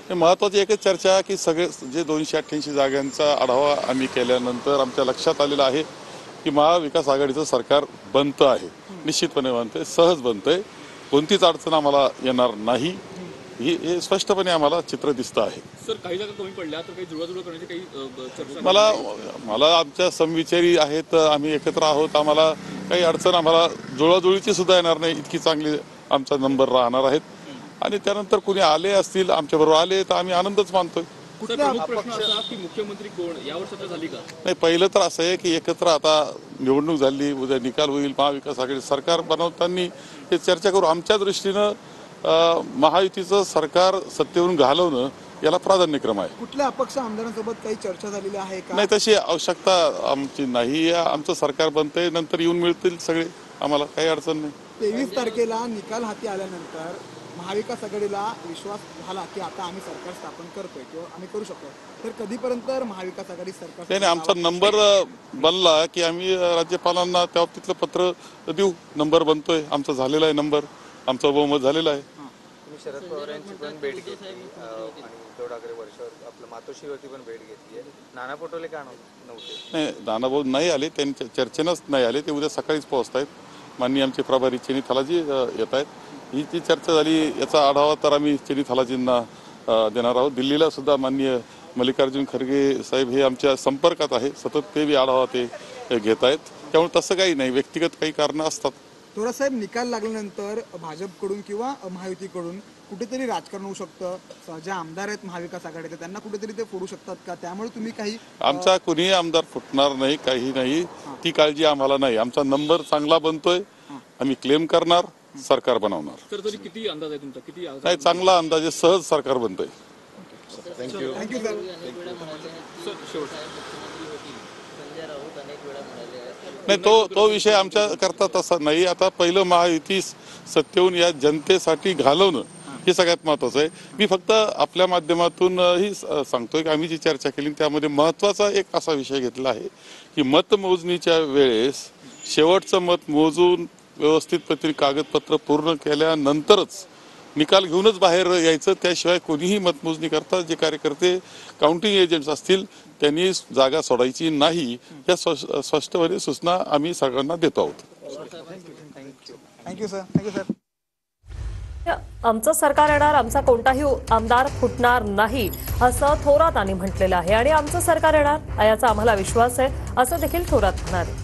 महत्त्वाची एकच चर्चा की सगळे जे 288 जागांचा आढावा आम्ही केल्यानंतर आमच्या लक्षात आलेलं आहे की महाविकास आघाडीचं सरकार बनतं आहे, निश्चितपणे बनतंय, सहज बनतंय, कोणतीच अडचण आम्हाला येणार नाही हे स्पष्टपणे आम्हाला चित्र दिसतं आहे। सर काही जागा कमी पडल्या तर काही जुळवाजुळव करण्याची काही चर्चा मला आमच्या समविचारी आहेत, आम्ही एकत्र आहोत, आम्हाला काही अडचण आम्हाला जुळवाजुळवीची सुद्धा येणार नाही, इतकी चांगली आमचा नंबर राहणार आहेत आणि त्यानंतर कुणी आले असतील आमच्याबरोबर आले तर आम्ही आनंदच मानतोय। प्रमुख प्रश्न असा की मुख्यमंत्री कोण यावर चर्चा झाली का? नाही, पहिलं तर असं आहे की एकत्र आता निवडणूक झाली, उद्या निकाल होईल, महाविकास आघाडी सरकार बनवताना हे चर्चा करू। आमच्या दृष्टीनं महायुतीचं सरकार सत्तेवरून घालवणं याला प्राधान्यक्रम आहे। कुठल्या अपक्ष आमदारांसोबत काही चर्चा झालेली आहे का? नाही, तशी आवश्यकता आमची नाही, आमचं सरकार बनतंय, नंतर येऊन मिळतील सगळे, आम्हाला काही अडचण नाही। 23 तारखेला निकाल हाती आल्यानंतर महाविकास आघाडीला विश्वास झाला की आता आम्ही सरकार स्थापन करतोय किंवा आम्ही करू शकतो, तर कधीपर्यंत महाविकास आघाडी सरकार? नाही, आमचा नंबर बनला की आम्ही राज्यपालांना त्या बाबतीतलं पत्र देऊ। नंबर बनतोय, आमचा झालेला आहे नंबर, आमचं बहुमत झालेलं आहे। तुम्ही शरद पवार यांची पण भेट घेतली आणि उद्धव ठाकरे वर्षावर आपलं मातोश्रीवरती पण भेट घेतली आहे, नाना पटोले का नव्हते? नाही, नानाभाऊ नाही आले, त्यांच्या चर्चेनंच नाही आले, ते उद्या सकाळीच पोहोचत आहेत। माननीय आमचे प्रभारी चेनी थालाजी येत आहेत, ही जी चर्चा झाली याचा आढावा तर आम्ही चेनी थालाजींना देणार आहोत। दिल्लीला सुद्धा माननीय मल्लिकार्जुन खरगे साहेब हे आमच्या संपर्कात आहे, सतत ते बी आढावा ते घेत आहेत, त्यामुळे तसं काही नाही, व्यक्तिगत काही कारणं असतात। थोरासाहेब, निकाल लागल्यानंतर भाजपकडून किंवा महायुतीकडून कुठेतरी राजकारण होऊ शकतं, जे आमदार आहेत महाविकास आघाडीचे त्यांना कुठेतरी ते फोडू शकतात का? त्यामुळे तुम्ही काही? आमचा कुणीही आमदार फुटणार नाही, काही नाही, ती काळजी आम्हाला नाही। आमचा नंबर चांगला बनतोय, आम्ही क्लेम करणार, सरकार बनवणार। तर तरी किती अंदाज आहे तुमचा? किती नाही, चांगला अंदाज आहे, सहज सरकार बनतंय। Thank you sir. नाही, तो विषय आमच्या करता तसा नाही। आता पहिलं महायुती सत्तेवरून या जनतेसाठी घालवणं हे सगळ्यात महत्वाचं आहे। मी फक्त आपल्या माध्यमातून ही सांगतोय की आम्ही जी चर्चा केली त्यामध्ये महत्वाचा एक असा विषय घेतला आहे की मतमोजणीच्या वेळेस शेवटचं मत मोजून व्यवस्थित पद्धतीने कागदपत्र पूर्ण केल्यानंतरच निकाल घेऊनच बाहेर यायचं, त्याशिवाय कोणीही मतमोजणी करता जे कार्यकर्ते काउंटिंग एजंट्स असतील त्यांनी जागा सोडायची नाही, या स्पष्टपणे सूचना आम्ही सगळ्यांना देतो आहोत। Thank you sir. Thank you sir. आमचं सरकार येणार, आमचा कोणताही आमदार फुटणार नाही असं थोरात यांनी म्हटलेलं आहे आणि आमचं सरकार येणार याचा आम्हाला विश्वास आहे असं देखील थोरात म्हणाले।